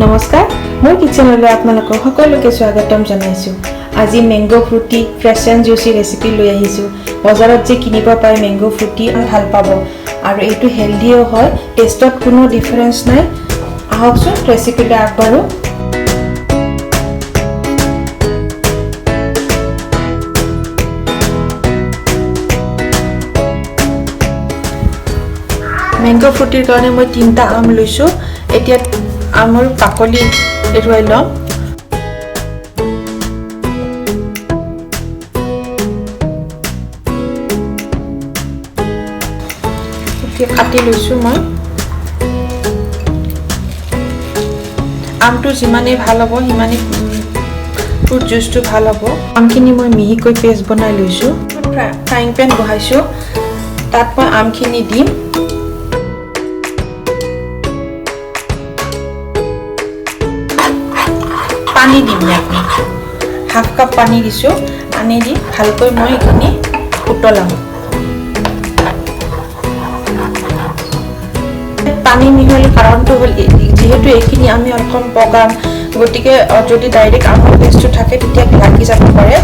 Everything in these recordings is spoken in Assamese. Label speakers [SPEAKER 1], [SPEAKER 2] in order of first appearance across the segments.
[SPEAKER 1] নমস্কাৰ মই কিচেনলৈ আপোনালোকক সকলোকে স্বাগতম জনাইছো আজি mango Frooti fresh and juicy recipe লৈ আহিছো বজাৰত যে কিনিব পায় ম্যাঙ্গো ফ্ৰুটি ভাল পাব আৰু এইটো হেলদিও হয় টেষ্টত কোনো ডিফাৰেন্স নাই আহকচোন ৰেচিপিটো আগবাঢ়ো ম্যাঙ্গো ফ্ৰুটিৰ কাৰণে মই 3টা আম লৈছো এতিয়া আমৰ পাকলি এৰুৱাই লম এতিয়া কাটি লৈছো মই আমটো যিমানে ভাল হ'ব সিমানে ফ্ৰুট জুচটো ভাল হ'ব আমখিনি মই মিহিকৈ পেষ্ট বনাই লৈছো ফ্ৰাইং পেন বহাইছো তাত মই আমখিনি দিম পানী দিম ইয়াতে হাফ কাপ পানী দিছো পানী দি ভালকৈ মই এখিনি উতলাম পানী মিহল কাৰণটো হ'ল যেহেতু এখিনি আমি অলকম পগাম গতিকে যদি ডাইৰেক্ট আমৰ পেষ্টটো থাকে তেতিয়া লাগি যাব পাৰে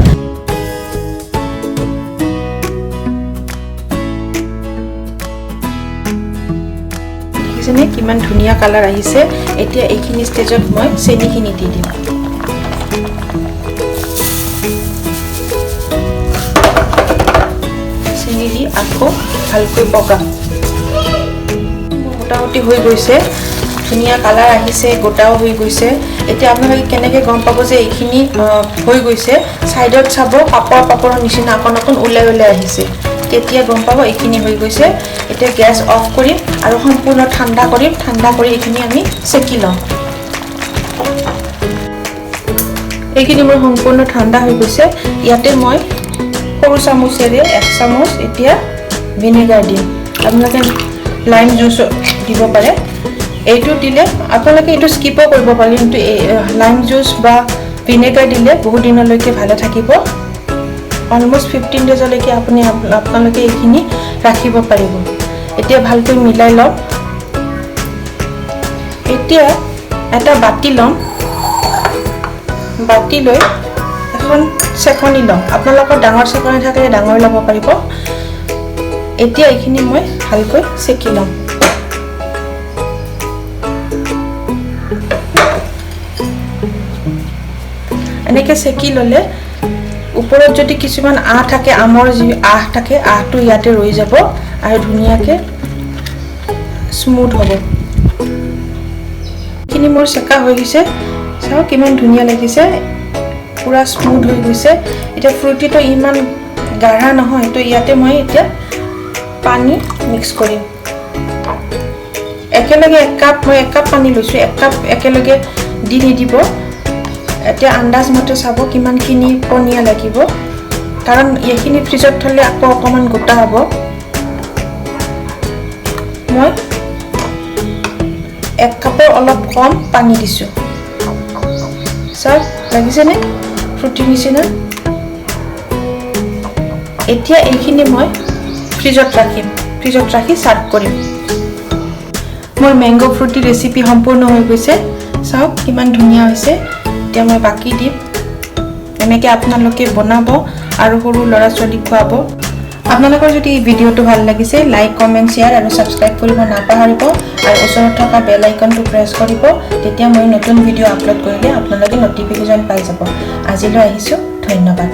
[SPEAKER 1] দেখিছেনে কিমান ধুনীয়া কালাৰ আহিছে এতিয়া এইখিনি ষ্টেজত মই চেনিখিনি দি দিম চেনি দি আকৌ ভালকৈ পগাম মোটামুটি হৈ গৈছে ধুনীয়া কালাৰ আহিছে গোটাও হৈ গৈছে এতিয়া আপোনালোকে কেনেকৈ গম পাব যে এইখিনি হৈ গৈছে সাইডত চাব পাপৰৰ নিচিনা অকণ ওলাই আহিছে তেতিয়া গম পাব এইখিনি হৈ গৈছে এতিয়া গ্যাস অফ কৰিম আৰু সম্পূৰ্ণ ঠাণ্ডা কৰিম ঠাণ্ডা কৰি এইখিনি আমি সেকি লম এইখিনি মোৰ সম্পূৰ্ণ ঠাণ্ডা হৈ গৈছে ইয়াতে মই সৰু চামুচেৰে 1 চামুচ এতিয়া ভিনেগাৰ দিম আপোনালোকে লাইম জুস দিব পাৰে এইটো দিলে আপোনালোকে এইটো স্কিপো কৰিব পাৰে কিন্তু লাইম জুস বা ভিনেগাৰ দিলে বহু দিনলৈকে ভালে থাকিব অলমোস্ট 15 ডেজলৈকে আপোনালোকে এইখিনি ৰাখিব পাৰিব এতিয়া ভালকৈ মিলাই লম এতিয়া এটা বাটি লম বাটি লৈ এখন চেকনি লম আপোনালোকৰ ডাঙৰ চেকনি থাকিলে ডাঙৰ ল'ব পাৰিব এতিয়া এইখিনি মই ভালকৈ সেকি লম এনেকৈ সেকি ললে ওপৰত যদি কিছুমান থাকে আমৰ যি থাকে আহটো ইয়াতে ৰৈ যাব আৰু ধুনীয়াকৈ স্মুথ হ'ব এইখিনি মোৰ সেকা হৈ গৈছে চাও কিমান ধুনীয়া লাগিছে পুৰা স্মুথ হৈ গৈছে এটা ফ্ৰুটিটো ইমান গাঢ়া নহয় তো ইয়াতে মই এতিয়া পানী মিক্স কৰিম একেলগে 1 কাপ পানী লৈছো 1 কাপ একেলগে দি দিব এতিয়া আন্দাজ মতে চাব কিমানখিনি পনিয়া লাগিব কাৰণ এইখিনি ফ্ৰিজত থলে আকৌ অকমান গোটা হ'ব মই 1 কাপৰ অলপ কম পানী দিছো সব লাগিছে নে ফ্ৰুটি নিচিনা এতিয়া এইখিনি মই ফ্ৰিজত ৰাখি সাৰ্ভ কৰিম মোৰ ম্যাঙ্গো ফ্ৰুটি ৰেচিপি সম্পূৰ্ণ হৈ গৈছে চাওক কিমান ধুনীয়া হৈছে এতিয়া মই বাকি দিম এনেকৈ আপোনালোকে বনাব আৰু সৰু ল'ৰা ছোৱালীক খুৱাব আপোনালোকৰ যদি এই ভিডিঅ'টো ভাল লাগিছে লাইক কমেন্ট শেয়াৰ আৰু সাবস্ক্ৰাইব কৰিব নাপাহৰিব আৰু ওচৰত থকা বেল আইকনটো প্ৰেছ কৰিব তেতিয়া মই নতুন ভিডিঅ' আপলোড কৰিলে আপোনালোকে নটিফিকেশ্যন পাই যাব আজিলৈ আহিছো ধন্যবাদ